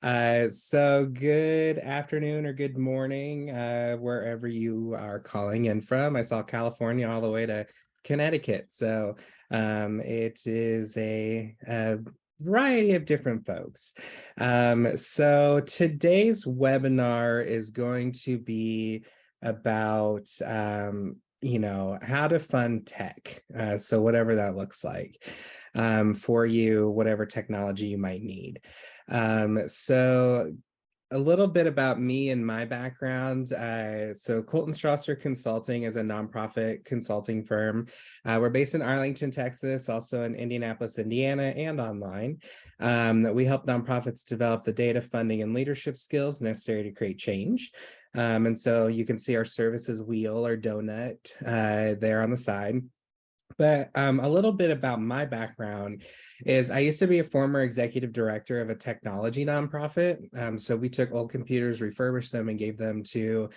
So good afternoon or good morning, wherever you are calling in from. I saw California all the way to Connecticut. So it is a variety of different folks. So today's webinar is going to be about how to fund tech. So whatever that looks like for you, whatever technology you might need. So a little bit about me and my background. So Colton Strasser Consulting is a nonprofit consulting firm. We're based in Arlington, Texas, also in Indianapolis, Indiana, and online. We help nonprofits develop the data, funding, and leadership skills necessary to create change. And so you can see our services wheel or donut there on the side. But a little bit about my background is I used to be a former executive director of a technology nonprofit. So we took old computers, refurbished them, and gave them to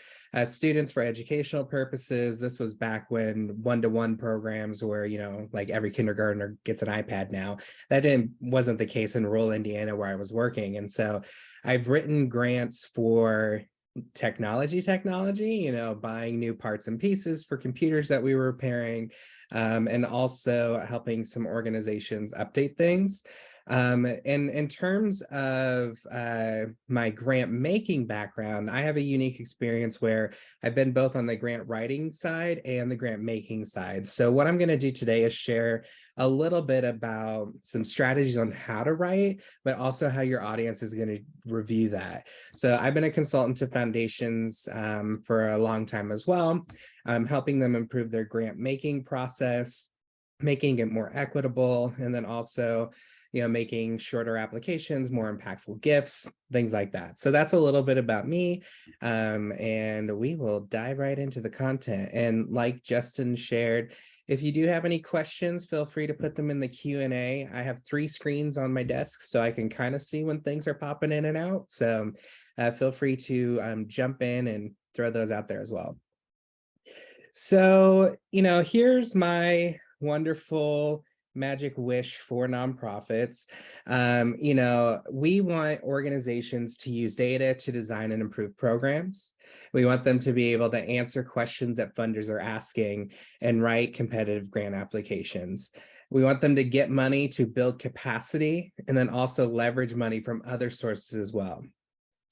students for educational purposes. This was back when one-to-one programs where, like every kindergartner gets an iPad now. That wasn't the case in rural Indiana where I was working. And so I've written grants for technology, buying new parts and pieces for computers that we were repairing, and also helping some organizations update things. And in terms of my grant making background, I have a unique experience where I've been both on the grant writing side and the grant making side. So what I'm going to do today is share a little bit about some strategies on how to write, but also how your audience is going to review that. So I've been a consultant to foundations for a long time as well, helping them improve their grant making process, making it more equitable, and then also making shorter applications, more impactful gifts, things like that. So that's a little bit about me, and we will dive right into the content. And like Justin shared, if you do have any questions, feel free to put them in the Q&A. I have 3 screens on my desk, so I can kind of see when things are popping in and out. So feel free to jump in and throw those out there as well. So, here's my wonderful magic wish for nonprofits. We want organizations to use data to design and improve programs. We want them to be able to answer questions that funders are asking and write competitive grant applications. We want them to get money to build capacity and then also leverage money from other sources as well.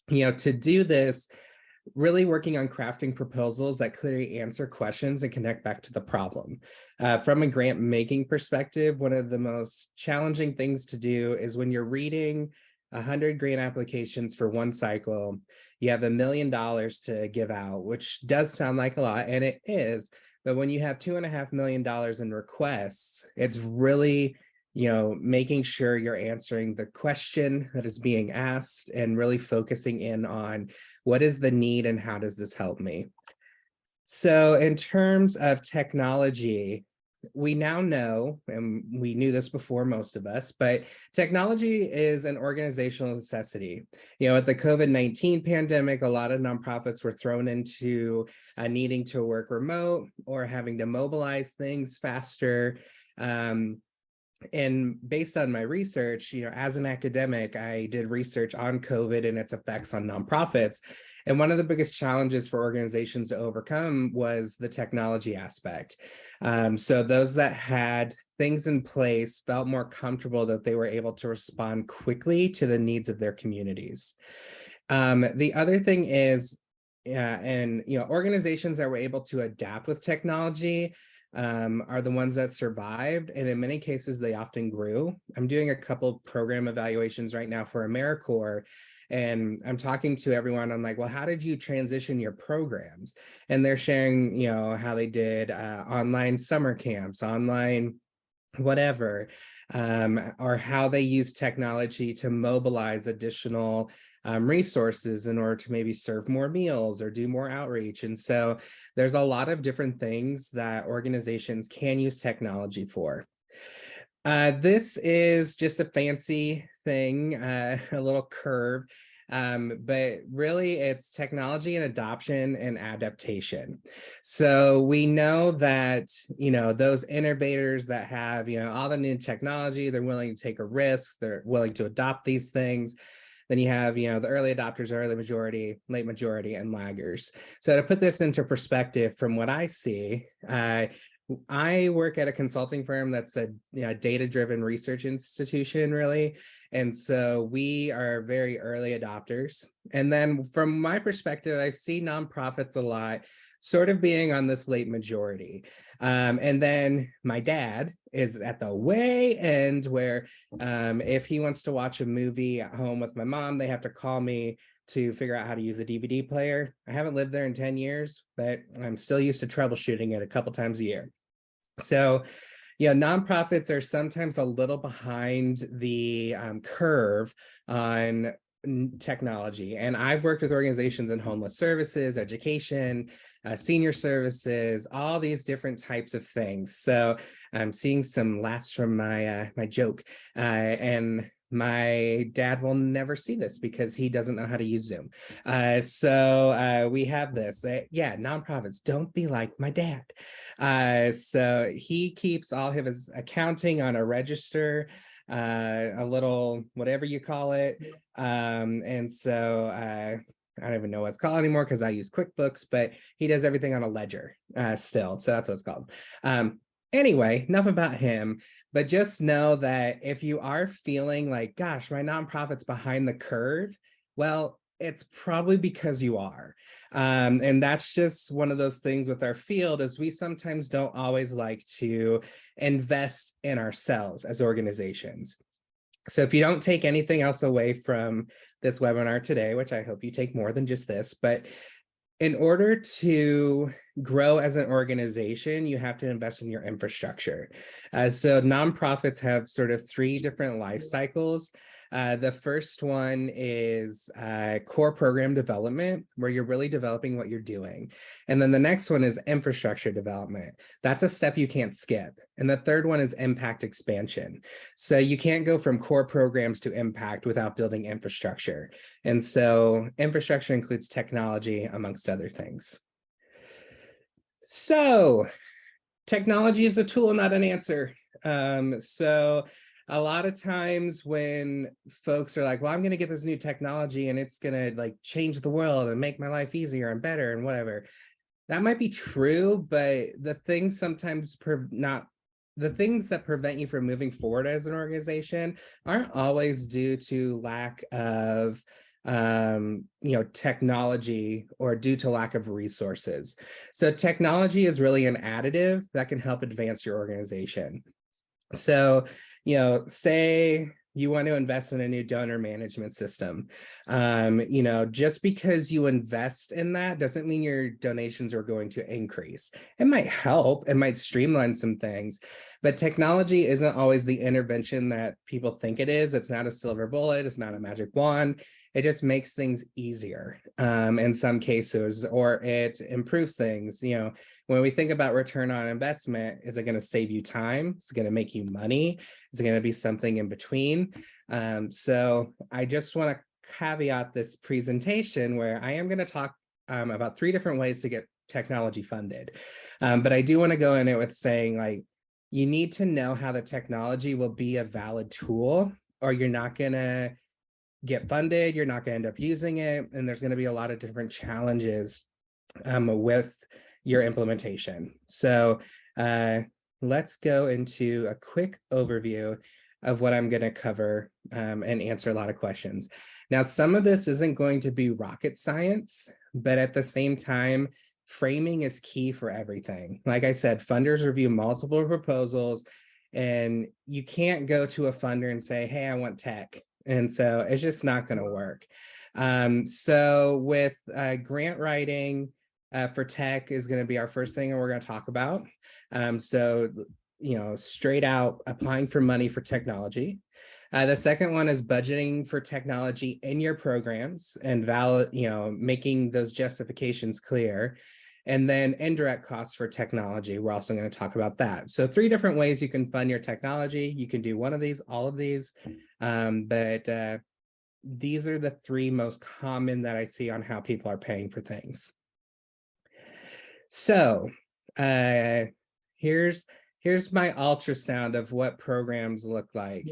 To do this, really working on crafting proposals that clearly answer questions and connect back to the problem. From a grant making perspective, one of the most challenging things to do is when you're reading 100 grant applications for one cycle, you have $1 million to give out, which does sound like a lot, and it is. But when you have $2.5 million in requests, it's really making sure you're answering the question that is being asked and really focusing in on what is the need and how does this help me? So in terms of technology, we now know, and we knew this before most of us, but technology is an organizational necessity. At the COVID-19 pandemic, a lot of nonprofits were thrown into needing to work remote or having to mobilize things faster. And based on my research, as an academic, I did research on COVID and its effects on nonprofits. And one of the biggest challenges for organizations to overcome was the technology aspect. So those that had things in place felt more comfortable that they were able to respond quickly to the needs of their communities. The other thing is, organizations that were able to adapt with technology are the ones that survived, and in many cases they often grew. I'm doing a couple program evaluations right now for AmeriCorps, and I'm talking to everyone. I'm like, well, how did you transition your programs? And they're sharing how they did online summer camps, online whatever, or how they use technology to mobilize additional resources in order to maybe serve more meals or do more outreach. And so there's a lot of different things that organizations can use technology for. This is just a fancy thing, a little curve, but really it's technology and adoption and adaptation. So we know that, those innovators that have, all the new technology, they're willing to take a risk, they're willing to adopt these things. Then you have, the early adopters, early majority, late majority, and laggers. So to put this into perspective from what I see, I work at a consulting firm that's a data-driven research institution, really. And so we are very early adopters. And then from my perspective, I see nonprofits a lot sort of being on this late majority. And then my dad is at the way end where if he wants to watch a movie at home with my mom, they have to call me to figure out how to use a DVD player. I haven't lived there in 10 years, but I'm still used to troubleshooting it a couple times a year. So, nonprofits are sometimes a little behind the curve on technology. And I've worked with organizations in homeless services, education, senior services, all these different types of things. So I'm seeing some laughs from my joke, and my dad will never see this because he doesn't know how to use Zoom. So we have this. Nonprofits, don't be like my dad. So he keeps all of his accounting on a register, a little whatever you call it. And so I don't even know what it's called anymore because I use QuickBooks, but he does everything on a ledger still. So that's what it's called. Anyway, enough about him, but just know that if you are feeling like, gosh, my nonprofit's behind the curve, well, it's probably because you are. And that's just one of those things with our field is we sometimes don't always like to invest in ourselves as organizations. So if you don't take anything else away from this webinar today, which I hope you take more than just this, but in order to grow as an organization, you have to invest in your infrastructure. So nonprofits have sort of three different life cycles. The first one is core program development, where you're really developing what you're doing. And then the next one is infrastructure development. That's a step you can't skip. And the third one is impact expansion. So you can't go from core programs to impact without building infrastructure. And so infrastructure includes technology, amongst other things. So technology is a tool, not an answer. So a lot of times when folks are like, well, I'm going to get this new technology and it's going to like change the world and make my life easier and better and whatever, that might be true, but the things sometimes the things that prevent you from moving forward as an organization aren't always due to lack of technology or due to lack of resources. So technology is really an additive that can help advance your organization. So, say you want to invest in a new donor management system. Just because you invest in that doesn't mean your donations are going to increase. It might help, it might streamline some things, but technology isn't always the intervention that people think it is. It's not a silver bullet, it's not a magic wand. It just makes things easier in some cases, or it improves things. When we think about return on investment, is it going to save you time? Is it going to make you money? Is it going to be something in between? So I just want to caveat this presentation where I am going to talk about 3 different ways to get technology funded. But I do want to go in it with saying, like, you need to know how the technology will be a valid tool, or you're not going to get funded, you're not going to end up using it, and there's going to be a lot of different challenges with your implementation. So let's go into a quick overview of what I'm going to cover and answer a lot of questions. Now, some of this isn't going to be rocket science, but at the same time, framing is key for everything. Like I said, funders review multiple proposals, and you can't go to a funder and say, hey, I want tech. And so it's just not going to work. So with grant writing for tech is going to be our first thing, and we're going to talk about. So straight out applying for money for technology. The second one is budgeting for technology in your programs and making those justifications clear. And then indirect costs for technology. We're also going to talk about that. So 3 different ways you can fund your technology. You can do one of these, all of these, but these are the 3 most common that I see on how people are paying for things. So here's my ultrasound of what programs look like.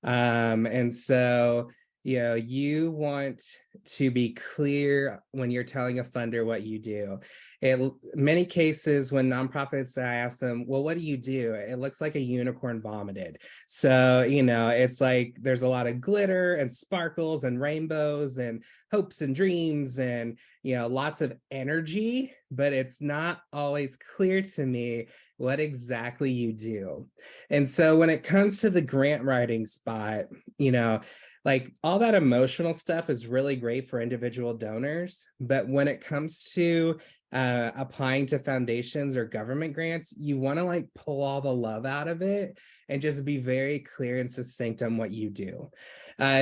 And so You want to be clear when you're telling a funder what you do. In many cases, when nonprofits, I ask them, well, what do you do? It looks like a unicorn vomited. So, it's like there's a lot of glitter and sparkles and rainbows and hopes and dreams and, lots of energy, but it's not always clear to me what exactly you do. And so when it comes to the grant writing spot, like all that emotional stuff is really great for individual donors, but when it comes to applying to foundations or government grants, you want to like pull all the love out of it and just be very clear and succinct on what you do.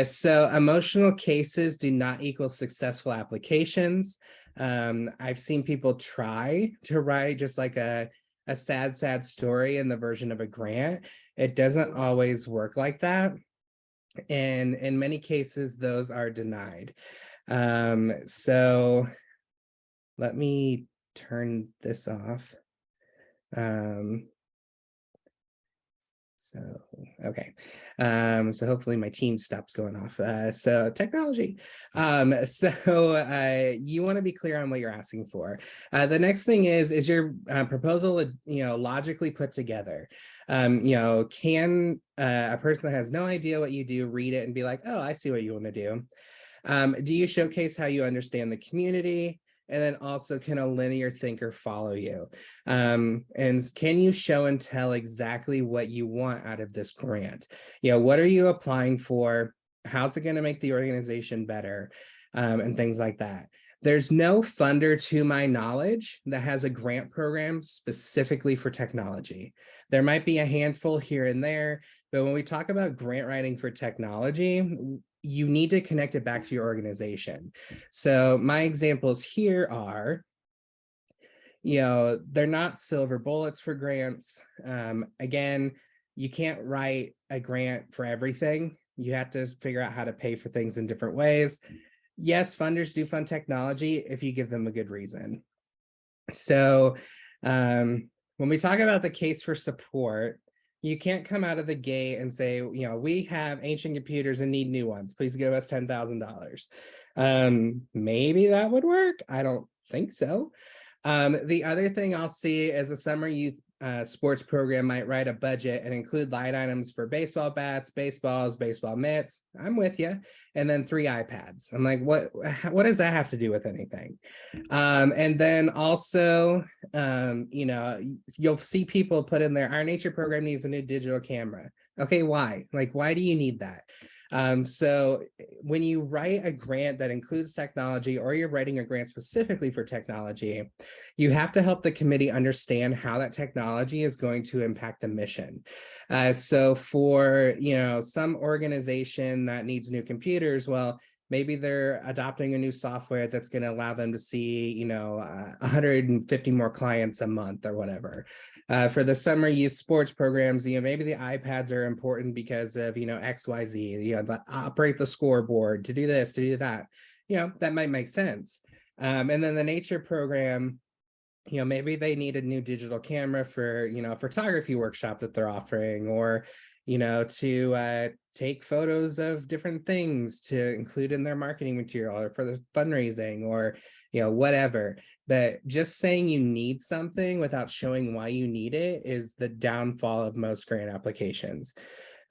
So emotional cases do not equal successful applications. I've seen people try to write just like a sad story in the version of a grant. It doesn't always work like that. And in many cases, those are denied. So let me turn this off. Okay. So hopefully my team stops going off. So technology. You want to be clear on what you're asking for. The next thing is your proposal, logically put together? Can a person that has no idea what you do read it and be like, oh, I see what you want to do? Do you showcase how you understand the community? And then also, can a linear thinker follow you? And can you show and tell exactly what you want out of this grant? What are you applying for? How's it going to make the organization better? And things like that. There's no funder, to my knowledge, that has a grant program specifically for technology. There might be a handful here and there, but when we talk about grant writing for technology, you need to connect it back to your organization. So my examples here are, they're not silver bullets for grants. Again, you can't write a grant for everything. You have to figure out how to pay for things in different ways. Yes, funders do fund technology if you give them a good reason. So when we talk about the case for support, you can't come out of the gate and say, we have ancient computers and need new ones. Please give us $10,000. Maybe that would work. I don't think so. The other thing I'll see is a summer youth sports program might write a budget and include line items for baseball bats, baseballs, baseball mitts. I'm with you. And then 3 iPads. I'm like, what does that have to do with anything? And then also, you'll see people put in there, our nature program needs a new digital camera. Okay, why? Like, why do you need that? So when you write a grant that includes technology, or you're writing a grant specifically for technology, you have to help the committee understand how that technology is going to impact the mission. So for, some organization that needs new computers, well, maybe they're adopting a new software that's going to allow them to see, 150 more clients a month or whatever. For the summer youth sports programs, maybe the iPads are important because of, XYZ, operate the scoreboard, to do this, to do that. That might make sense. And then the nature program, maybe they need a new digital camera for, a photography workshop that they're offering, or, to take photos of different things to include in their marketing material, or for the fundraising, or, whatever. But just saying you need something without showing why you need it is the downfall of most grant applications.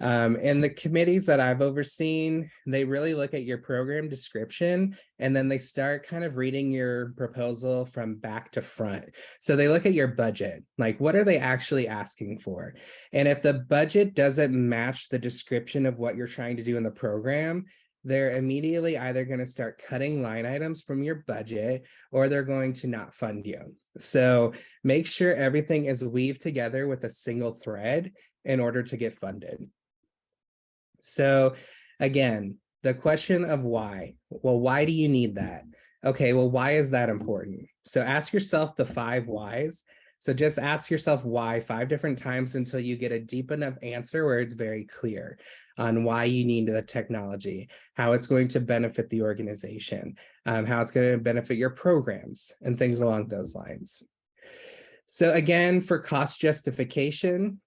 And the committees that I've overseen, they really look at your program description, and then they start kind of reading your proposal from back to front. So they look at your budget, like what are they actually asking for? And if the budget doesn't match the description of what you're trying to do in the program, they're immediately either going to start cutting line items from your budget, or they're going to not fund you. So make sure everything is weaved together with a single thread in order to get funded. So again, the question of why. Well, why do you need that? Okay, well, why is that important? So ask yourself the 5 whys. So just ask yourself why 5 different times until you get a deep enough answer where it's very clear on why you need the technology, how it's going to benefit the organization, how it's going to benefit your programs, and things along those lines. So again, for cost justification,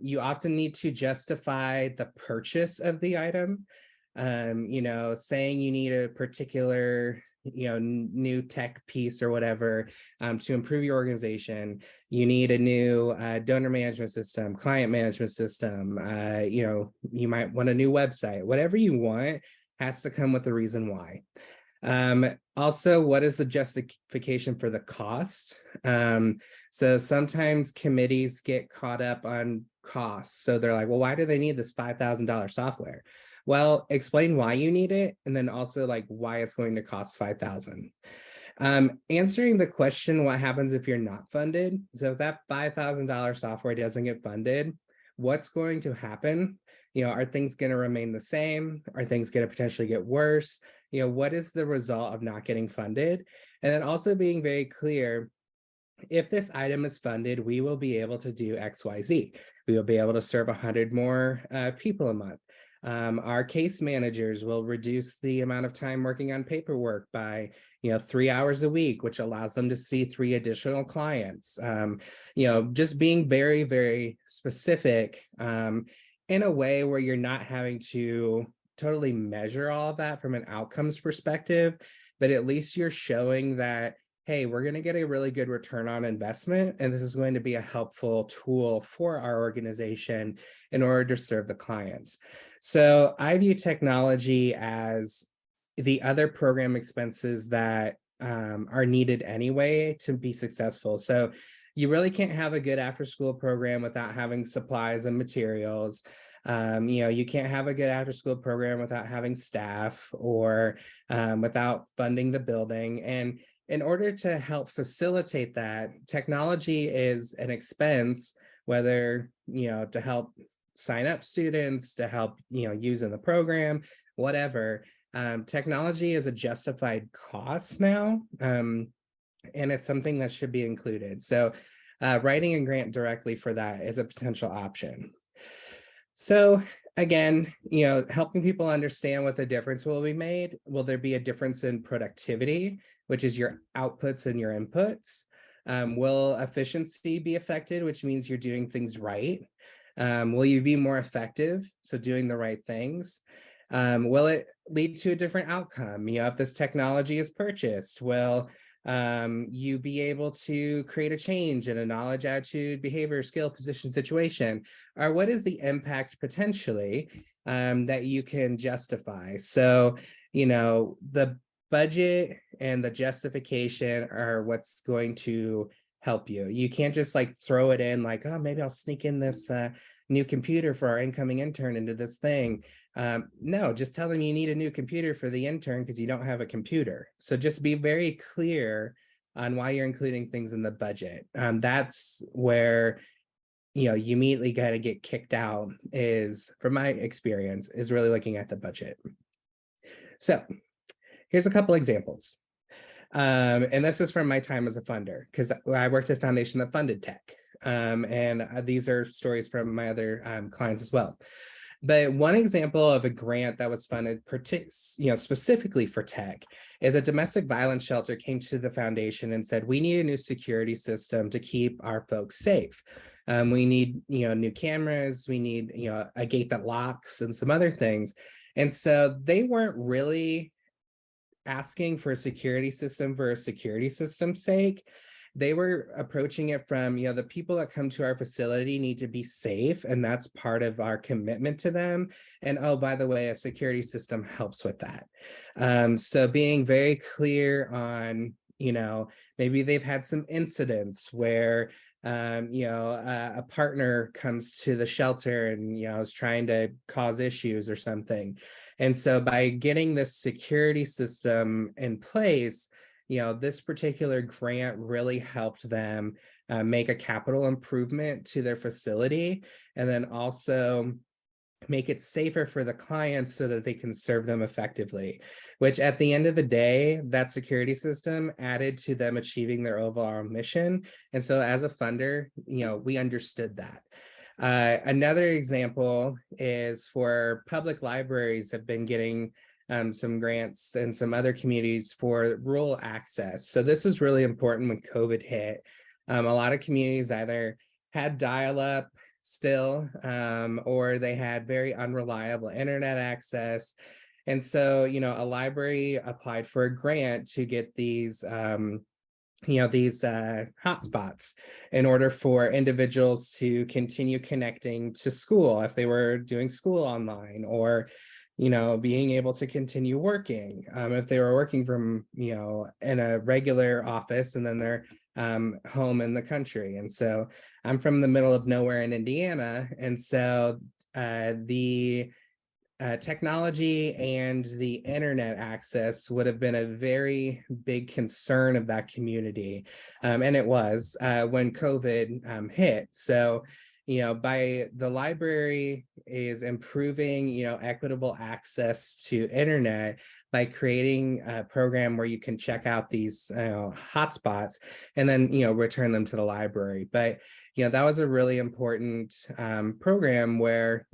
you often need to justify the purchase of the item. saying you need a particular new tech piece or whatever to improve your organization. You need a new donor management system, client management system. You might want a new website. Whatever you want has to come with a reason why. Also, what is the justification for the cost? So sometimes committees get caught up on costs. So they're like, well, why do they need this $5,000 software? Well, explain why you need it, and then also like why it's going to cost $5,000. Answering the question, what happens if you're not funded? So if that $5,000 software doesn't get funded, what's going to happen? Are things going to remain the same? Are things going to potentially get worse? What is the result of not getting funded? And then also being very clear, if this item is funded, we will be able to do XYZ. We will be able to serve 100 more people a month. Our case managers will reduce the amount of time working on paperwork by 3 hours a week, which allows them to see 3 additional clients. Just being very, very specific in a way where you're not having to totally measure all of that from an outcomes perspective, but at least you're showing that, hey, we're going to get a really good return on investment, and this is going to be a helpful tool for our organization in order to serve the clients. So I view technology as the other program expenses that are needed anyway to be successful. So you really can't have a good after-school program without having supplies and materials. You can't have a good after-school program without having staff or without funding the building. And in order to help facilitate that, technology is an expense, whether, to help sign up students, to help, use in the program, whatever. Technology is a justified cost now, and it's something that should be included. So writing a grant directly for that is a potential option. So again, helping people understand what the difference will be made. Will there be a difference in productivity, which is your outputs and your inputs? Will efficiency be affected, which means you're doing things right? Will you be more effective? So doing the right things. Will it lead to a different outcome? If this technology is purchased, will you be able to create a change in a knowledge, attitude, behavior, skill, position, situation? Or what is the impact potentially that you can justify? So, the budget and the justification are what's going to help you. You can't just like throw it in like, oh, maybe I'll sneak in this new computer for our incoming intern into this thing. No, just tell them you need a new computer for the intern because you don't have a computer. So just be very clear on why you're including things in the budget. That's where you immediately got to get kicked out is, from my experience, is really looking at the budget. So here's a couple examples. And this is from my time as a funder, because I worked at a foundation that funded tech. And these are stories from my other clients as well. But one example of a grant that was funded, specifically for tech, is a domestic violence shelter came to the foundation and said, we need a new security system to keep our folks safe. We need, new cameras. We need, a gate that locks and some other things. And so they weren't really asking for a security system for a security system's sake. They were approaching it from, the people that come to our facility need to be safe, and that's part of our commitment to them. And oh, by the way, a security system helps with that. So being very clear on, maybe they've had some incidents where a partner comes to the shelter and, is trying to cause issues or something. And so by getting this security system in place, this particular grant really helped them make a capital improvement to their facility, and then also make it safer for the clients so that they can serve them effectively, which at the end of the day, that security system added to them achieving their overall mission. And so as a funder, we understood that. Another example is for public libraries have been getting some grants and some other communities for rural access. So this was really important when COVID hit. A lot of communities either had dial-up still, or they had very unreliable internet access. And so, a library applied for a grant to get these these hotspots in order for individuals to continue connecting to school if they were doing school online, or being able to continue working if they were working from in a regular office and then they're home in the country. And so I'm from the middle of nowhere in Indiana, and so the technology and the internet access would have been a very big concern of that community. And it was when COVID hit. So, by the library is improving, equitable access to internet by creating a program where you can check out these hotspots and then, return them to the library. But, that was a really important program where,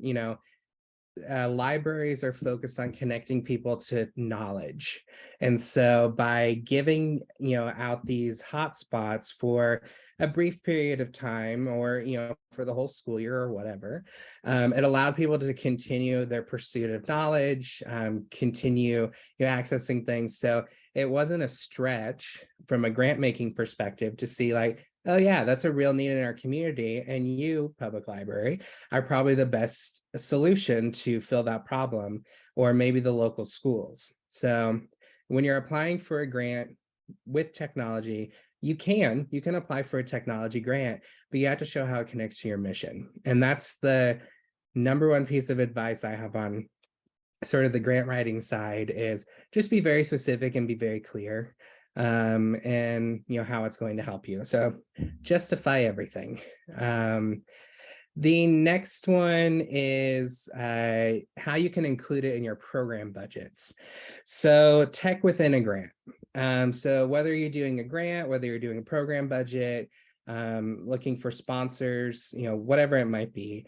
libraries are focused on connecting people to knowledge. And so by giving, out these hotspots for a brief period of time, or, for the whole school year or whatever, it allowed people to continue their pursuit of knowledge, continue accessing things. So it wasn't a stretch from a grant making perspective to see like, oh yeah, that's a real need in our community, and you, public library, are probably the best solution to fill that problem, or maybe the local schools. So when you're applying for a grant with technology, you can apply for a technology grant, but you have to show how it connects to your mission. And that's the number one piece of advice I have on sort of the grant writing side, is just be very specific and be very clear, and how it's going to help you. So justify everything. The next one is how you can include it in your program budgets. So tech within a grant. So whether you're doing a grant, whether you're doing a program budget, looking for sponsors, whatever it might be,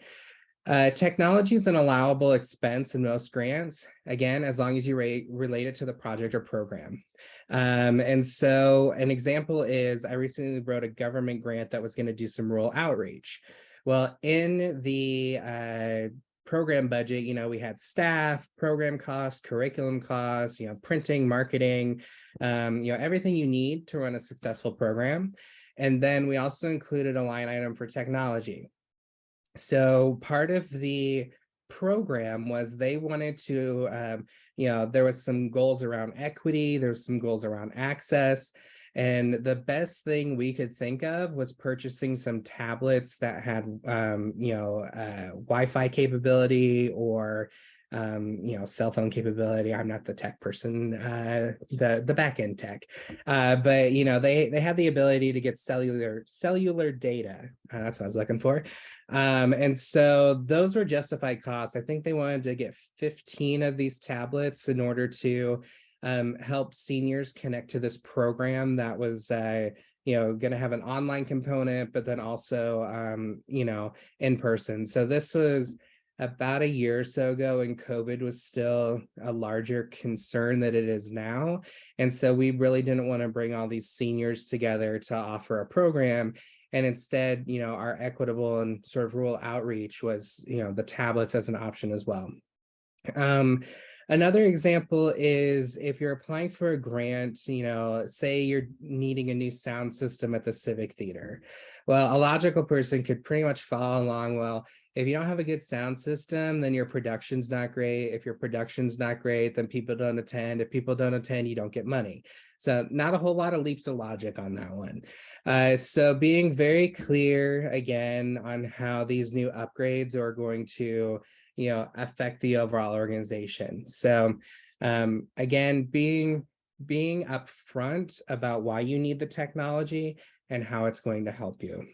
technology is an allowable expense in most grants, again, as long as you relate it to the project or program. And so an example is, I recently wrote a government grant that was going to do some rural outreach. Well, in the program budget, we had staff, program costs, curriculum costs, printing, marketing, everything you need to run a successful program. And then we also included a line item for technology. So part of the program was they wanted to, there was some goals around equity, there's some goals around access. And the best thing we could think of was purchasing some tablets that had, Wi-Fi capability, or cell phone capability. I'm not the tech person, the back end tech, but they had the ability to get cellular data. That's what I was looking for, and so those were justified costs. I think they wanted to get 15 of these tablets in order to help seniors connect to this program that was going to have an online component, but then also in person. So this was about a year or so ago, and COVID was still a larger concern than it is now. And so we really didn't want to bring all these seniors together to offer a program. And instead, our equitable and sort of rural outreach was, the tablets as an option as well. Another example is if you're applying for a grant, say you're needing a new sound system at the Civic Theater. Well, a logical person could pretty much follow along. Well, if you don't have a good sound system, then your production's not great. If your production's not great, then people don't attend. If people don't attend, you don't get money. So not a whole lot of leaps of logic on that one. So being very clear again on how these new upgrades are going to affect the overall organization. So again, being upfront about why you need the technology and how it's going to help you.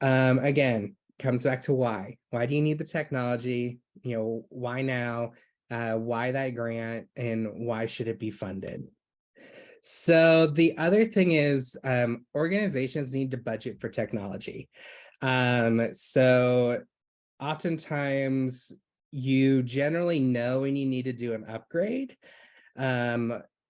Again, comes back to why. Why do you need the technology? Why now? Why that grant? And why should it be funded? So the other thing is organizations need to budget for technology. So oftentimes you generally know when you need to do an upgrade,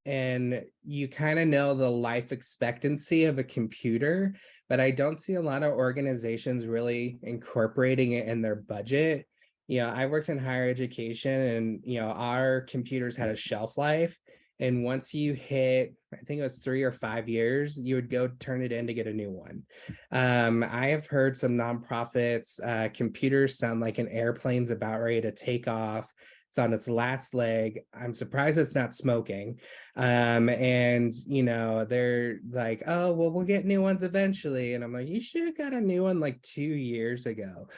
and you kind of know the life expectancy of a computer, but I don't see a lot of organizations really incorporating it in their budget. I worked in higher education, and our computers had a shelf life. And once you hit, I think it was 3 or 5 years, you would go turn it in to get a new one. I have heard some nonprofits, computers sound like an airplane's about ready to take off. It's on its last leg. I'm surprised it's not smoking. And they're like, oh, well, we'll get new ones eventually. And I'm like, you should have got a new one like 2 years ago.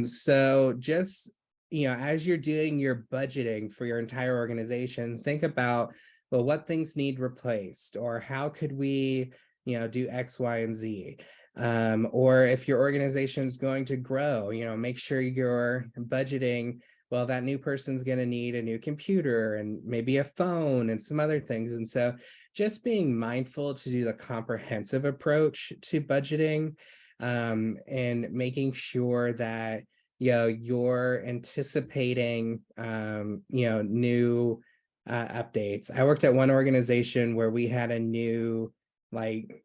So just, as you're doing your budgeting for your entire organization, think about, well, what things need replaced, or how could we, do X, Y, and Z. Or if your organization is going to grow, make sure you're budgeting, well, that new person's going to need a new computer and maybe a phone and some other things. And so just being mindful to do the comprehensive approach to budgeting, and making sure that you're anticipating new updates. I worked at one organization where we had a new like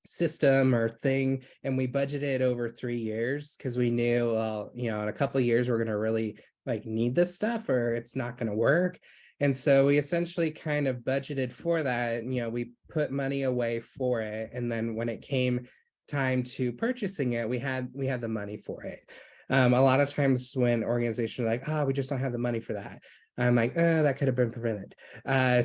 system or thing, and we budgeted over 3 years because we knew, well, in a couple of years we're going to really like need this stuff or it's not going to work. And so we essentially kind of budgeted for that. We put money away for it, and then when it came time to purchasing it, we had the money for it. A lot of times when organizations are like, oh, we just don't have the money for that, I'm like, oh, that could have been prevented.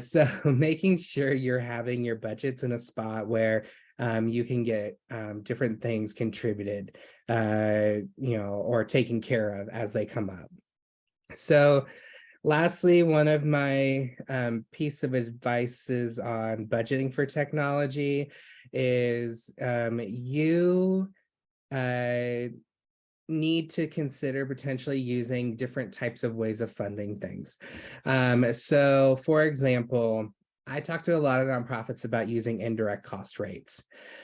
So making sure you're having your budgets in a spot where you can get different things contributed, or taken care of as they come up. So lastly, one of my piece of advices on budgeting for technology is you need to consider potentially using different types of ways of funding things. So for example, I talk to a lot of nonprofits about using indirect cost rates.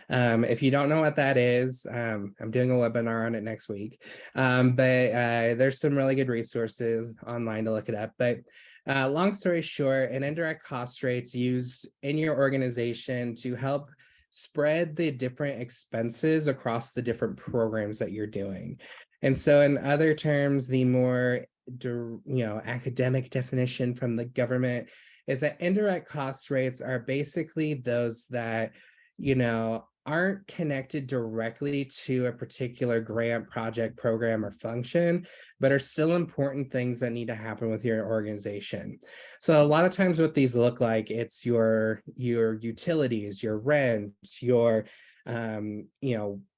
If you don't know what that is, I'm doing a webinar on it next week, but there's some really good resources online to look it up. But long story short, an indirect cost rate's used in your organization to help spread the different expenses across the different programs that you're doing. And so in other terms, the more academic definition from the government is that indirect cost rates are basically those that aren't connected directly to a particular grant, project, program, or function, but are still important things that need to happen with your organization. So a lot of times what these look like, it's your utilities, your rent, your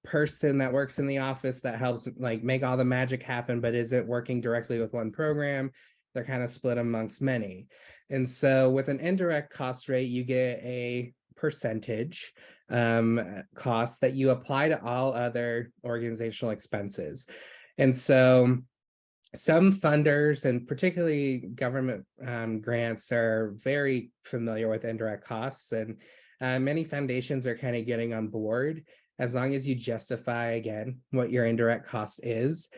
person that works in the office that helps like make all the magic happen, but isn't working directly with one program. They're kind of split amongst many. And so with an indirect cost rate, you get a percentage cost that you apply to all other organizational expenses. And so some funders, and particularly government grants, are very familiar with indirect costs, and many foundations are kind of getting on board as long as you justify, again, what your indirect cost is.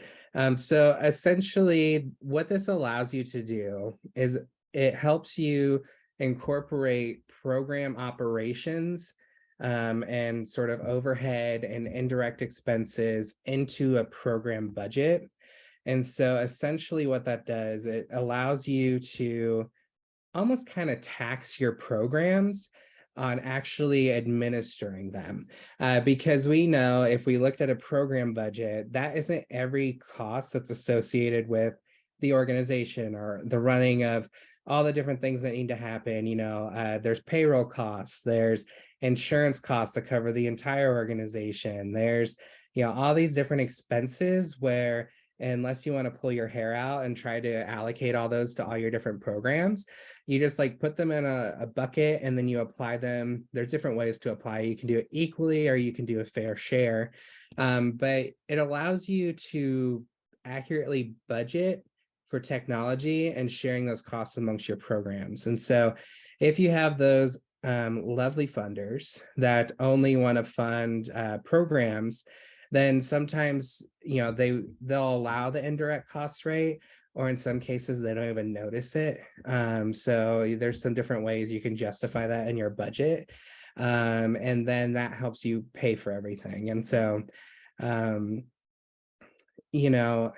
So essentially, what this allows you to do is it helps you incorporate program operations and sort of overhead and indirect expenses into a program budget. And so essentially what that does, it allows you to almost kind of tax your programs on actually administering them. Because we know if we looked at a program budget, that isn't every cost that's associated with the organization or the running of all the different things that need to happen. There's payroll costs, there's insurance costs that cover the entire organization. There's, all these different expenses where, unless you want to pull your hair out and try to allocate all those to all your different programs, you just like put them in a bucket and then you apply them. There's different ways to apply. You can do it equally or you can do a fair share. But it allows you to accurately budget for technology and sharing those costs amongst your programs. And so if you have those lovely funders that only want to fund programs, then sometimes they'll allow the indirect cost rate, or in some cases they don't even notice it. So there's some different ways you can justify that in your budget, and then that helps you pay for everything. And so you know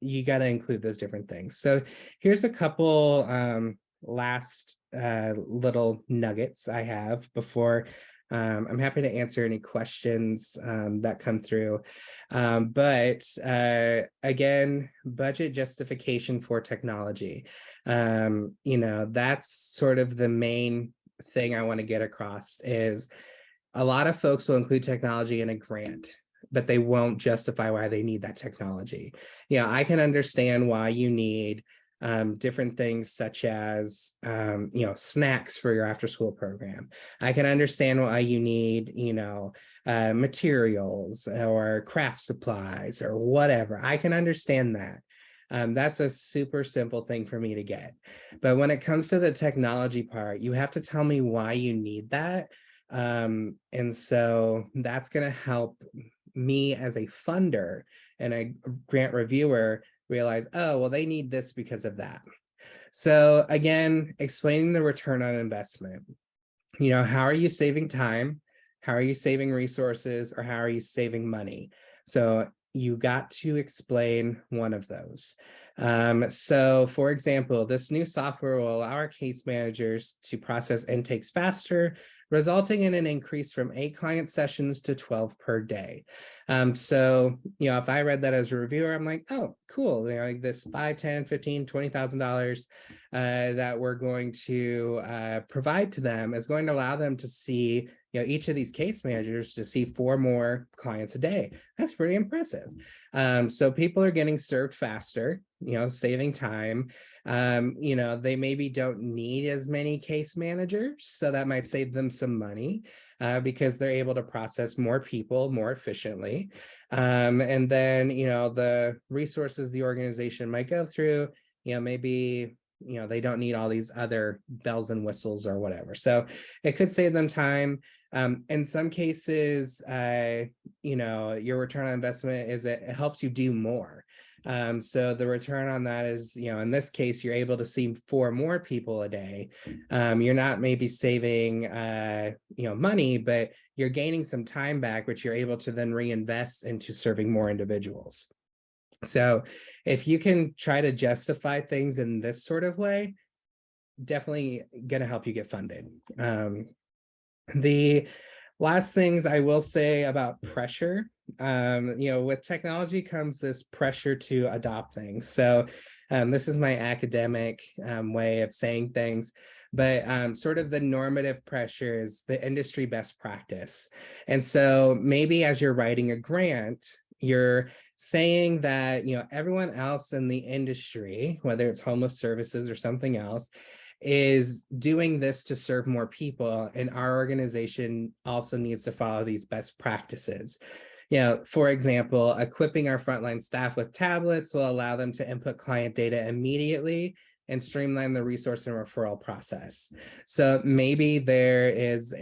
you got to include those different things. So here's a couple last little nuggets I have before I'm happy to answer any questions that come through. But again, budget justification for technology. That's sort of the main thing I want to get across is a lot of folks will include technology in a grant, but they won't justify why they need that technology. I can understand why you need different things such as, snacks for your after school program. I can understand why you need, materials or craft supplies or whatever. I can understand that. That's a super simple thing for me to get. But when it comes to the technology part, you have to tell me why you need that. And so that's going to help me as a funder and a grant reviewer realize, oh, well, they need this because of that. So again, explaining the return on investment. How are you saving time? How are you saving resources? Or how are you saving money? So you got to explain one of those. So for example, this new software will allow our case managers to process intakes faster, resulting in an increase from 8 client sessions to 12 per day. So, if I read that as a reviewer, I'm like, oh, cool. Like this $5, $10, $15, $20,000 that we're going to provide to them is going to allow them to see, each of these case managers to see 4 more clients a day. That's pretty impressive. So people are getting served faster, saving time. They maybe don't need as many case managers, so that might save them some money because they're able to process more people more efficiently. And then, the resources the organization might go through, maybe they don't need all these other bells and whistles or whatever. So it could save them time. In some cases, your return on investment is it helps you do more. So the return on that is, in this case, you're able to see 4 more people a day. You're not maybe saving, money, but you're gaining some time back, which you're able to then reinvest into serving more individuals. So if you can try to justify things in this sort of way, definitely going to help you get funded. The last things I will say about pressure, with technology comes this pressure to adopt things. So this is my academic way of saying things, but sort of the normative pressure is the industry best practice. And so maybe as you're writing a grant, you're saying that, everyone else in the industry, whether it's homeless services or something else, is doing this to serve more people, and our organization also needs to follow these best practices. For example, equipping our frontline staff with tablets will allow them to input client data immediately and streamline the resource and referral process. So maybe there is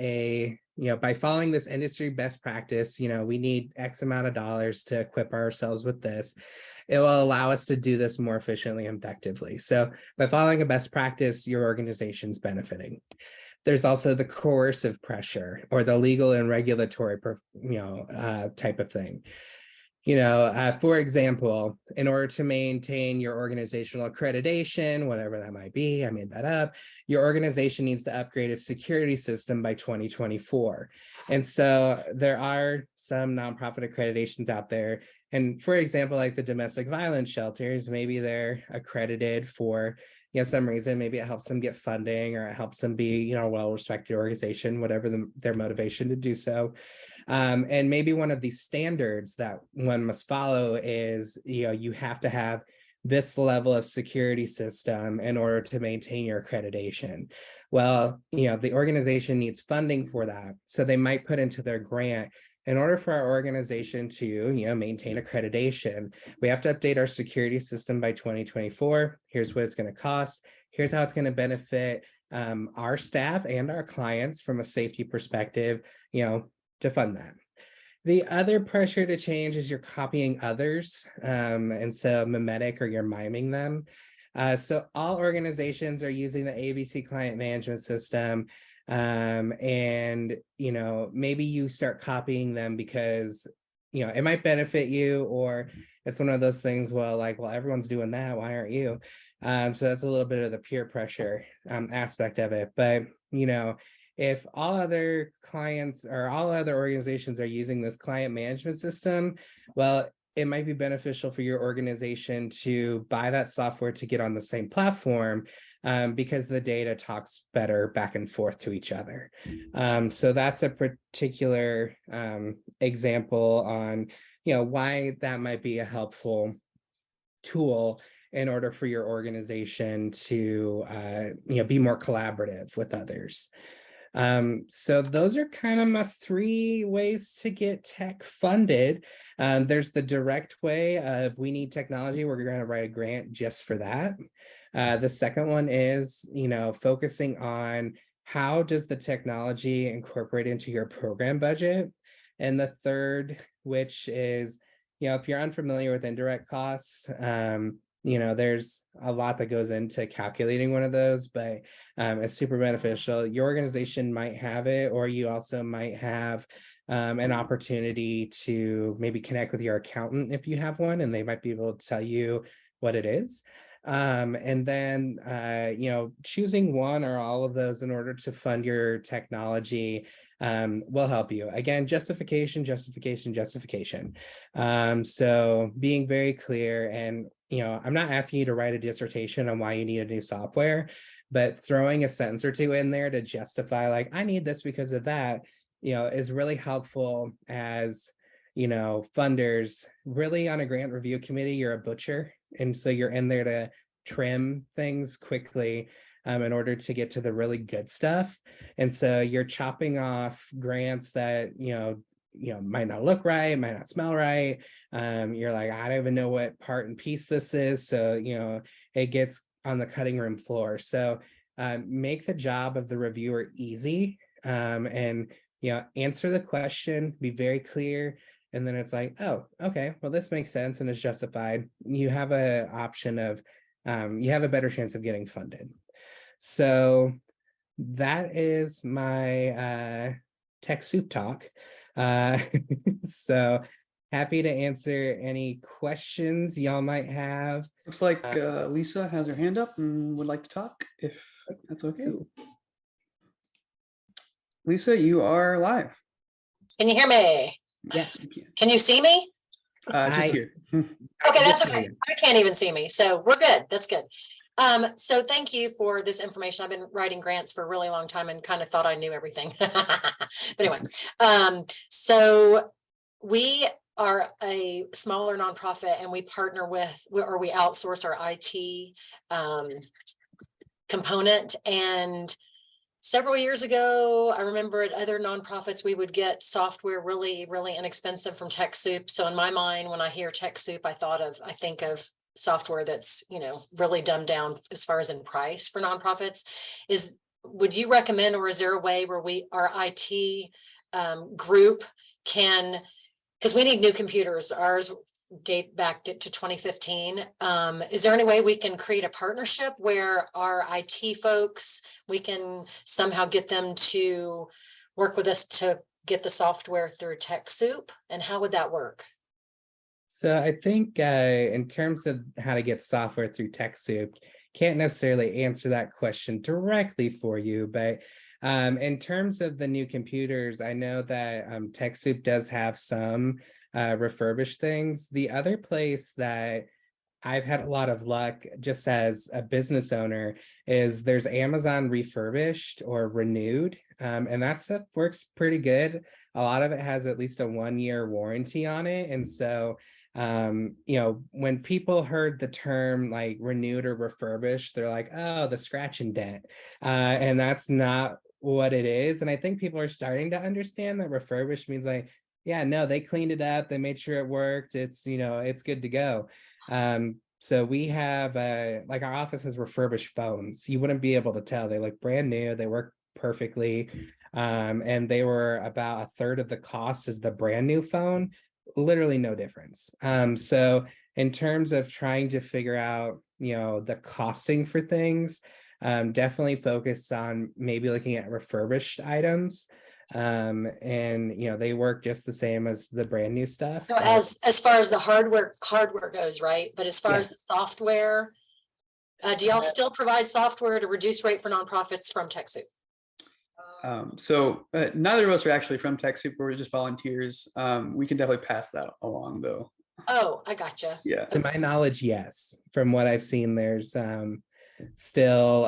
by following this industry best practice, we need X amount of dollars to equip ourselves with this. It will allow us to do this more efficiently and effectively. So by following a best practice, your organization's benefiting. There's also the coercive pressure or the legal and regulatory, type of thing. For example, in order to maintain your organizational accreditation, whatever that might be, I made that up, your organization needs to upgrade its security system by 2024. And so there are some nonprofit accreditations out there. And for example, like the domestic violence shelters, maybe they're accredited for some reason. Maybe it helps them get funding, or it helps them be, a well-respected organization, whatever their motivation to do so. And maybe one of these standards that one must follow is, you have to have this level of security system in order to maintain your accreditation. Well, the organization needs funding for that. So they might put into their grant, in order for our organization to, maintain accreditation, we have to update our security system by 2024. Here's what it's going to cost. Here's how it's going to benefit our staff and our clients from a safety perspective, to fund that. The other pressure to change is you're copying others, and so mimetic, or you're miming them. So all organizations are using the ABC client management system. And maybe you start copying them because it might benefit you, or it's one of those things, well, like, well, everyone's doing that, why aren't you? So that's a little bit of the peer pressure aspect of it. But if all other clients or all other organizations are using this client management system, well, it might be beneficial for your organization to buy that software to get on the same platform, because the data talks better back and forth to each other. So that's a particular example on why that might be a helpful tool in order for your organization to be more collaborative with others. So those are kind of my 3 ways to get tech funded. There's the direct way of, we need technology, we're going to write a grant just for that. The second one is, focusing on how does the technology incorporate into your program budget. And the third, which is, if you're unfamiliar with indirect costs, there's a lot that goes into calculating one of those, but it's super beneficial. Your organization might have it, or you also might have an opportunity to maybe connect with your accountant if you have one, and they might be able to tell you what it is. And then, choosing one or all of those in order to fund your technology will help you. Again, justification. So being very clear, and I'm not asking you to write a dissertation on why you need a new software, but throwing a sentence or two in there to justify, like, I need this because of that, is really helpful. As funders, really, on a grant review committee, you're a butcher, and so you're in there to trim things quickly in order to get to the really good stuff. And so you're chopping off grants that might not look right, might not smell right. You're like, I don't even know what part and piece this is, so it gets on the cutting room floor. So make the job of the reviewer easy, and answer the question, be very clear, and then it's like, oh, okay, well, this makes sense and is justified. You have a option of you have a better chance of getting funded. So that is my TechSoup talk. So happy to answer any questions y'all might have. Looks like Lisa has her hand up and would like to talk, if that's okay. Cool. Lisa, you are live. Can you hear me? Yes. Can you see me? Just here. Okay, that's okay. I can't even see me, so we're good. That's good. So thank you for this information. I've been writing grants for a really long time and kind of thought I knew everything. But anyway, so we are a smaller nonprofit, and we partner with, or we outsource our IT component. And several years ago, I remember at other nonprofits, we would get software really, really inexpensive from TechSoup. So in my mind, when I hear TechSoup, I think of software that's, really dumbed down as far as in price for nonprofits. Would you recommend, or is there a way where our IT group can, because we need new computers, ours date back to 2015. Is there any way we can create a partnership where our IT folks, we can somehow get them to work with us to get the software through TechSoup? And how would that work? So I think in terms of how to get software through TechSoup, can't necessarily answer that question directly for you, but in terms of the new computers, I know that TechSoup does have some refurbished things. The other place that I've had a lot of luck, just as a business owner, is there's Amazon Refurbished or Renewed, and that stuff works pretty good. A lot of it has at least a 1-year warranty on it. And so when people heard the term like renewed or refurbished, they're like, oh, the scratch and dent, and that's not what it is. And I think people are starting to understand that refurbished means like, yeah, no, they cleaned it up, they made sure it worked, it's it's good to go. So we have like, our office has refurbished phones. You wouldn't be able to tell. They look brand new, they work perfectly, and they were about a third of the cost as the brand new phone. Literally no difference. So in terms of trying to figure out the costing for things, definitely focused on maybe looking at refurbished items. And they work just the same as the brand new stuff. So as far as the hardware goes, right? But as far as the software, do y'all still provide software to reduce rate for nonprofits from TechSoup? So neither of us are actually from TechSoup. We're just volunteers. We can definitely pass that along, though. Oh, I gotcha. Yeah. To my knowledge, yes. From what I've seen, there's still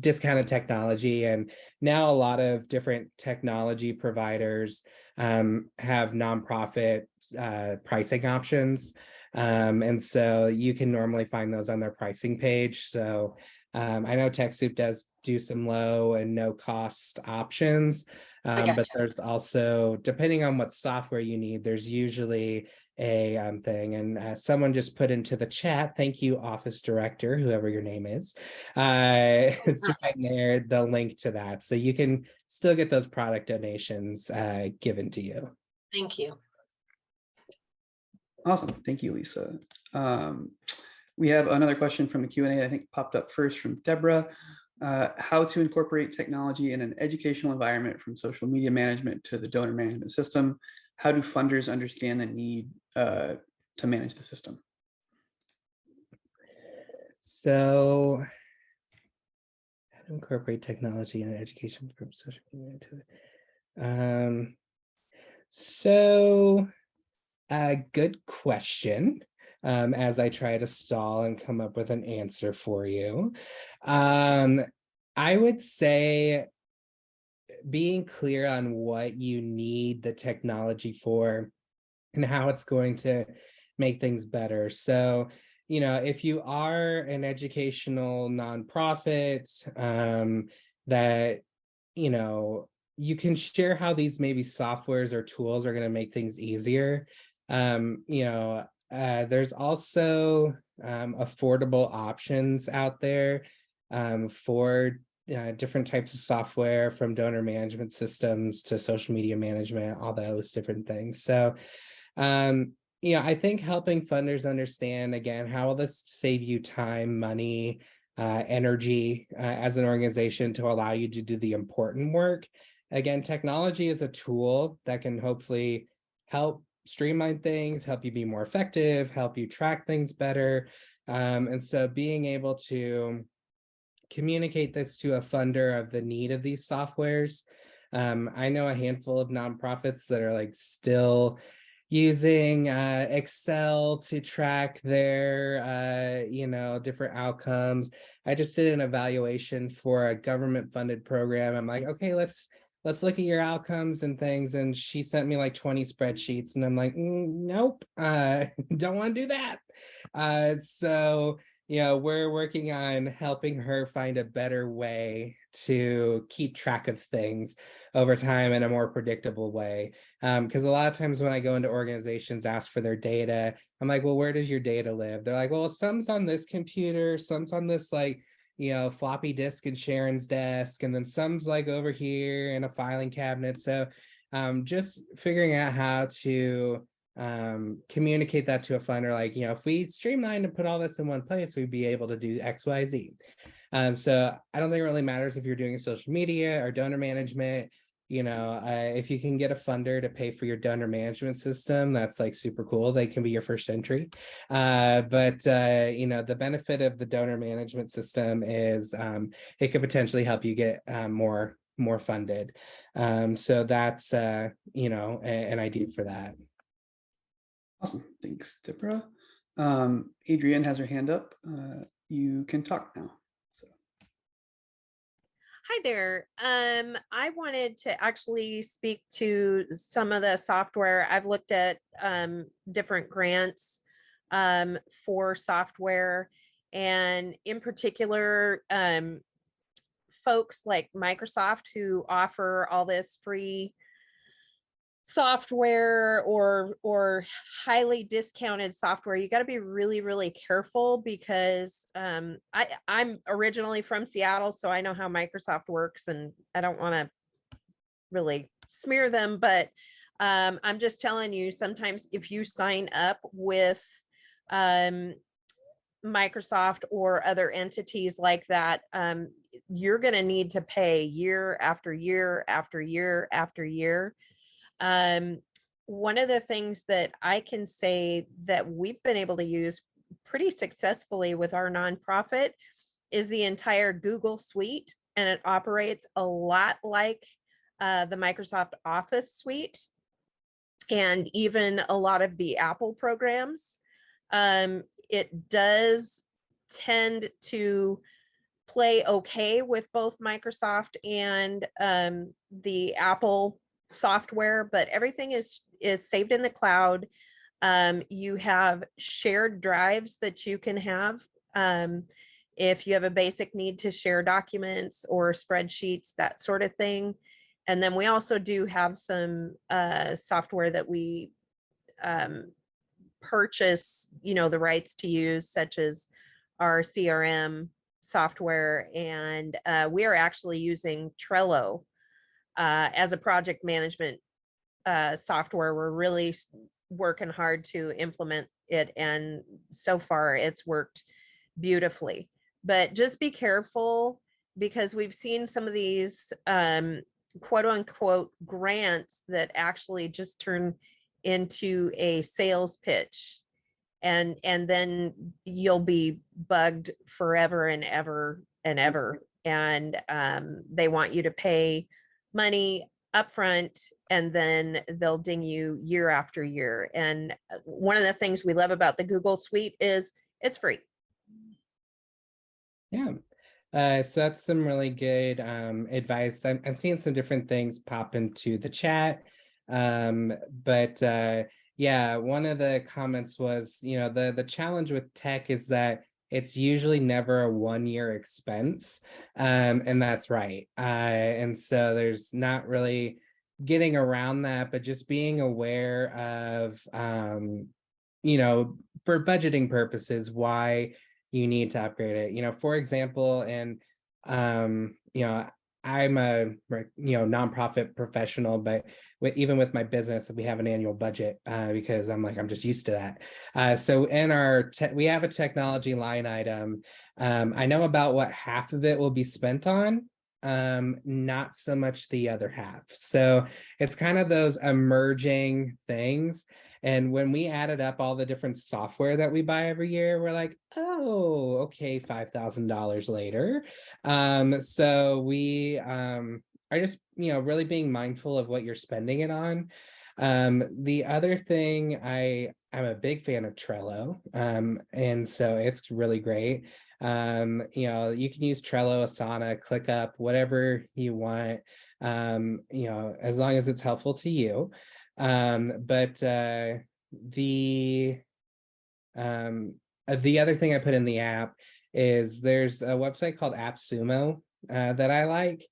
discounted technology, and now a lot of different technology providers have nonprofit pricing options. And so you can normally find those on their pricing page. So I know TechSoup does do some low and no cost options, but there's also, depending on what software you need, there's usually a thing. And someone just put into the chat, thank you, office director, whoever your name is. It's right there, the link to that. So you can still get those product donations given to you. Thank you. Awesome. Thank you, Lisa. We have another question from the Q&A I think popped up first from Deborah. How to incorporate technology in an educational environment, from social media management to the donor management system. How do funders understand the need to manage the system? So how to incorporate technology in education from social media to good question. As I try to stall and come up with an answer for you. I would say being clear on what you need the technology for and how it's going to make things better. So, if you are an educational nonprofit, that, you can share how these maybe softwares or tools are going to make things easier. There's also affordable options out there for different types of software, from donor management systems to social media management, all those different things. So, I think helping funders understand, again, how will this save you time, money, energy as an organization to allow you to do the important work. Again, technology is a tool that can hopefully help streamline things, help you be more effective, help you track things better. And so being able to communicate this to a funder of the need of these softwares. I know a handful of nonprofits that are still using Excel to track their different outcomes. I just did an evaluation for a government funded program. I'm like, okay, let's look at your outcomes and things. And she sent me 20 spreadsheets, and I'm like, nope, don't want to do that. So we're working on helping her find a better way to keep track of things over time in a more predictable way. Because a lot of times when I go into organizations, ask for their data, I'm like, well, where does your data live? They're like, well, some's on this computer, some's on this floppy disk in Sharon's desk, and then some's over here in a filing cabinet. So just figuring out how to communicate that to a funder, if we streamlined and put all this in one place, we'd be able to do XYZ. So I don't think it really matters if you're doing social media or donor management. If you can get a funder to pay for your donor management system, that's super cool. They can be your first entry. But the benefit of the donor management system is it could potentially help you get more funded. So that's an idea for that. Awesome. Thanks, Deborah. Adrienne has her hand up. You can talk now. Hi there. I wanted to actually speak to some of the software. I've looked at different grants for software, and in particular, folks like Microsoft, who offer all this free software or highly discounted software. You got to be really, really careful, because I'm originally from Seattle, so I know how Microsoft works, and I don't want to really smear them, but I'm just telling you, sometimes if you sign up with Microsoft or other entities like that, you're going to need to pay year after year after year after year. One of the things that I can say that we've been able to use pretty successfully with our nonprofit is the entire Google suite, and it operates a lot like the Microsoft Office suite and even a lot of the Apple programs. It does tend to play okay with both Microsoft and the Apple software, but everything is saved in the cloud. You have shared drives that you can have. If you have a basic need to share documents or spreadsheets, that sort of thing. And then we also do have some software that we purchase, the rights to use, such as our CRM software. And we are actually using Trello as a project management software. We're really working hard to implement it, and so far it's worked beautifully. But just be careful, because we've seen some of these quote unquote grants that actually just turn into a sales pitch, and then you'll be bugged forever and ever and ever. And they want you to pay money upfront, and then they'll ding you year after year. And one of the things we love about the Google Suite is it's free. Yeah. So that's some really good advice. I'm seeing some different things pop into the chat. Yeah, one of the comments was, the challenge with tech is that it's usually never a 1-year expense. And that's right. And so there's not really getting around that, but just being aware of, for budgeting purposes, why you need to upgrade it. For example, and I'm a nonprofit professional, but even with my business, we have an annual budget because I'm just used to that. So in our we have a technology line item. I know about what half of it will be spent on, not so much the other half. So it's kind of those emerging things. And when we added up all the different software that we buy every year, we're like, oh, okay, $5,000 later. So we are just, really being mindful of what you're spending it on. The other thing, I'm a big fan of Trello. And so it's really great. You can use Trello, Asana, ClickUp, whatever you want, as long as it's helpful to you. The other thing I put in the app is there's a website called AppSumo that I like.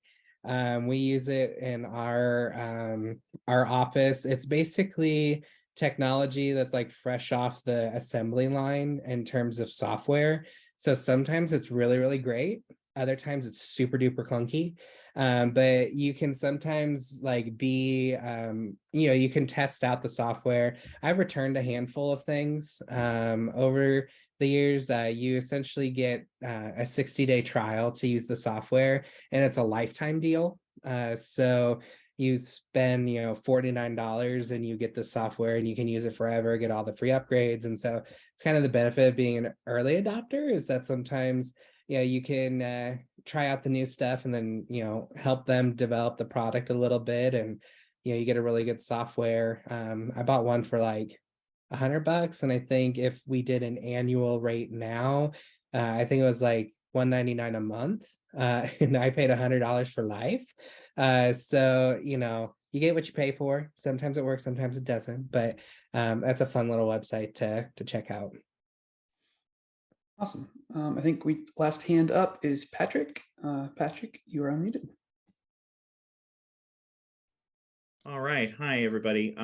We use it in our office. It's basically technology that's like fresh off the assembly line in terms of software. So sometimes it's really, really great. Other times it's super duper clunky. But you can sometimes you can test out the software. I've returned a handful of things over the years. You essentially get a 60-day trial to use the software, and it's a lifetime deal. So you spend $49 and you get the software and you can use it forever, get all the free upgrades. And so it's kind of the benefit of being an early adopter, is that sometimes you can try out the new stuff and then help them develop the product a little bit, and you get a really good software. I bought one for like $100, and I think if we did an annual rate now, I think it was like $199 a month, and I paid $100 for life. So you get what you pay for. Sometimes it works, sometimes it doesn't, but that's a fun little website to check out. Awesome. I think last hand up is Patrick. Patrick, you are unmuted. All right. Hi, everybody.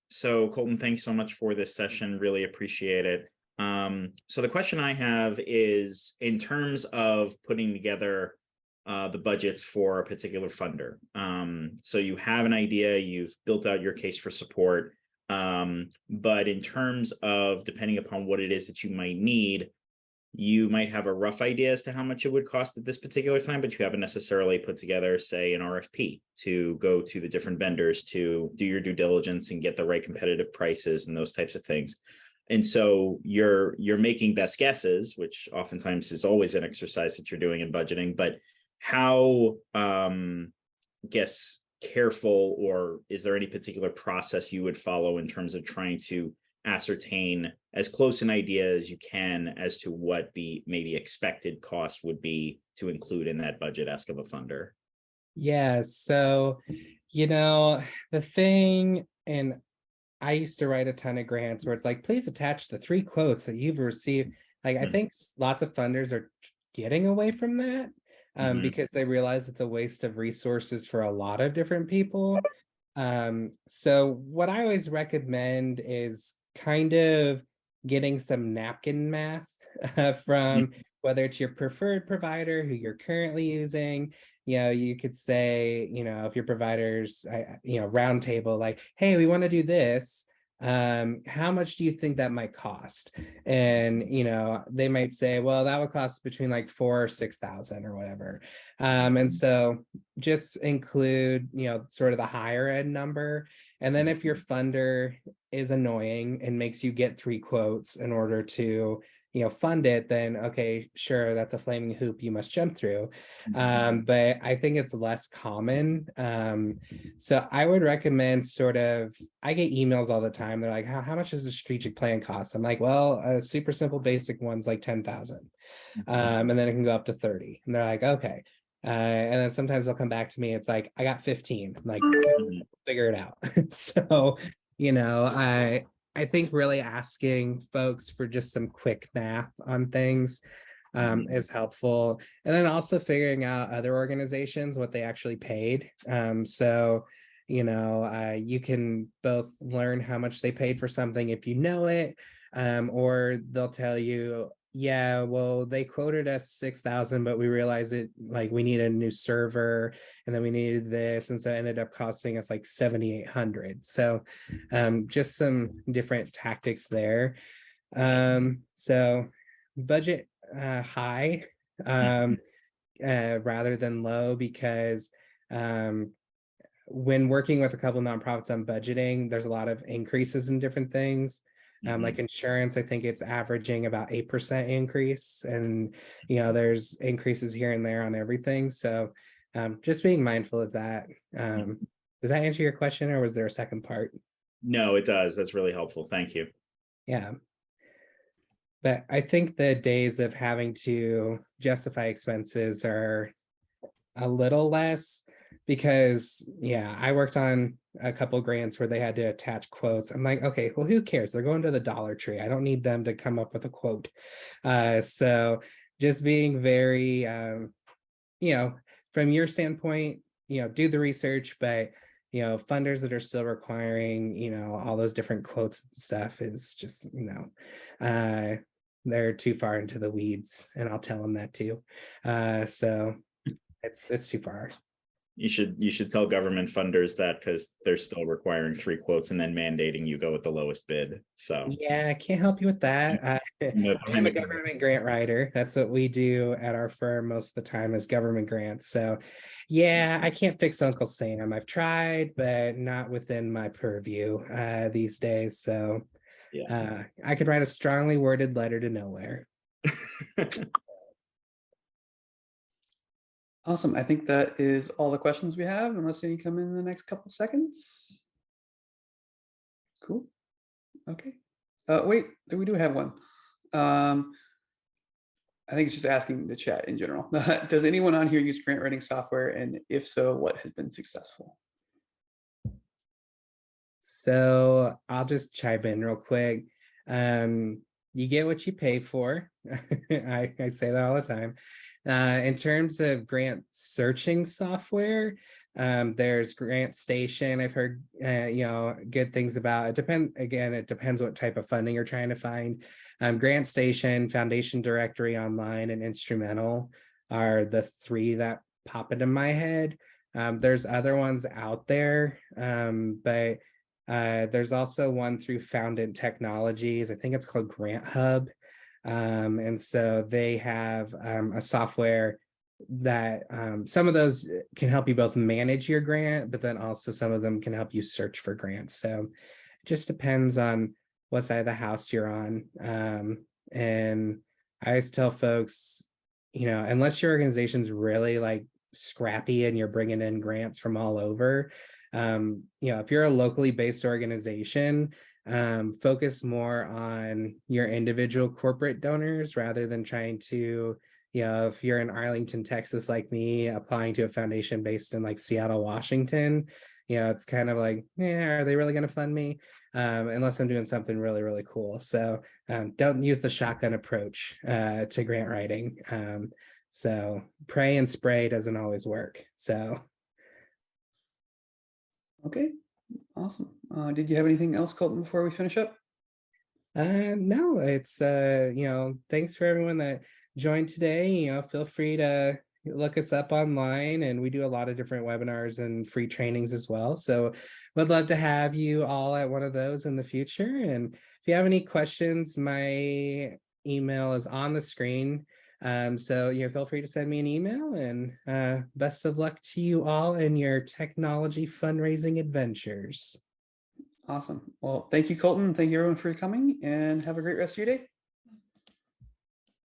So Colton, thanks so much for this session. Really appreciate it. So the question I have is, in terms of putting together the budgets for a particular funder. So you have an idea, you've built out your case for support, but in terms of depending upon what it is that you might need, you might have a rough idea as to how much it would cost at this particular time, but you haven't necessarily put together, say, an RFP to go to the different vendors to do your due diligence and get the right competitive prices and those types of things. And so you're making best guesses, which oftentimes is always an exercise that you're doing in budgeting, but how guess careful, or is there any particular process you would follow in terms of trying to ascertain as close an idea as you can as to what the maybe expected cost would be to include in that budget ask of a funder? Yeah, so the thing, and I used to write a ton of grants where it's like, please attach the 3 quotes that you've received. Like, I think lots of funders are getting away from that because they realize it's a waste of resources for a lot of different people. So what I always recommend is kind of getting some napkin math from whether it's your preferred provider who you're currently using. You could say, if your provider's, round table, like, hey, we want to do this. How much do you think that might cost? And, they might say, well, that would cost between like 4,000 or 6,000 or whatever. And so just include, sort of the higher end number. And then if your funder is annoying and makes you get 3 quotes in order to fund it, then okay, sure, that's a flaming hoop you must jump through. But I think it's less common. So I would recommend I get emails all the time. They're like, how much does a strategic plan cost? I'm like, well, a super simple basic one's like 10,000. And then it can go up to 30. And they're like, okay. And then sometimes they'll come back to me. It's like, I got 15. I'm like, figure it out. So, I think really asking folks for just some quick math on things is helpful. And then also figuring out other organizations, what they actually paid. So, you can both learn how much they paid for something if you know it, or they'll tell you, yeah, well, they quoted us 6,000, but we realized we needed a new server and then we needed this. And so it ended up costing us like 7,800. So just some different tactics there. So budget high rather than low, because when working with a couple nonprofits on budgeting, there's a lot of increases in different things. Like insurance, I think it's averaging about 8% increase, and there's increases here and there on everything. So just being mindful of that. Does that answer your question, or was there a second part? No, it does. That's really helpful. Thank you. Yeah. But I think the days of having to justify expenses are a little less, because I worked on a couple grants where they had to attach quotes. I'm like, okay, well, who cares? They're going to the Dollar Tree. I don't need them to come up with a quote. So just being very, from your standpoint, do the research, but funders that are still requiring, all those different quotes and stuff is just, they're too far into the weeds, and I'll tell them that too. So it's too far. You should tell government funders that, because they're still requiring 3 quotes and then mandating you go with the lowest bid. So yeah, I can't help you with that. I'm a government grant writer. That's what we do at our firm most of the time, is government grants. So yeah, I can't fix Uncle Sam. I've tried, but not within my purview these days. So I could write a strongly worded letter to nowhere. Awesome. I think that is all the questions we have, unless any come in the next couple seconds. Cool. Okay. Wait, we do have one. I think it's just asking the chat in general. Does anyone on here use grant writing software? And if so, what has been successful? So I'll just chime in real quick. You get what you pay for. I say that all the time. In terms of grant searching software, there's Grant Station. I've heard good things about. It depends what type of funding you're trying to find. Grant Station, Foundation Directory Online, and Instrumental are the 3 that pop into my head. There's other ones out there, but there's also one through Foundant Technologies. I think it's called Grant Hub. And so they have a software that some of those can help you both manage your grant, but then also some of them can help you search for grants. So it just depends on what side of the house you're on. And I always tell folks, unless your organization's really like scrappy and you're bringing in grants from all over, if you're a locally based organization, focus more on your individual corporate donors rather than trying to, if you're in Arlington, Texas, like me, applying to a foundation based in like Seattle, Washington, it's kind of like, are they really going to fund me? Unless I'm doing something really, really cool. So don't use the shotgun approach to grant writing. So pray and spray doesn't always work. So. Okay, awesome. Did you have anything else, Colton, before we finish up? No, it's thanks for everyone that joined today. Feel free to look us up online, and we do a lot of different webinars and free trainings as well. So would love to have you all at one of those in the future. And if you have any questions, my email is on the screen. So feel free to send me an email, and best of luck to you all in your technology fundraising adventures. Awesome. Well, thank you, Colton. Thank you everyone for coming, and have a great rest of your day.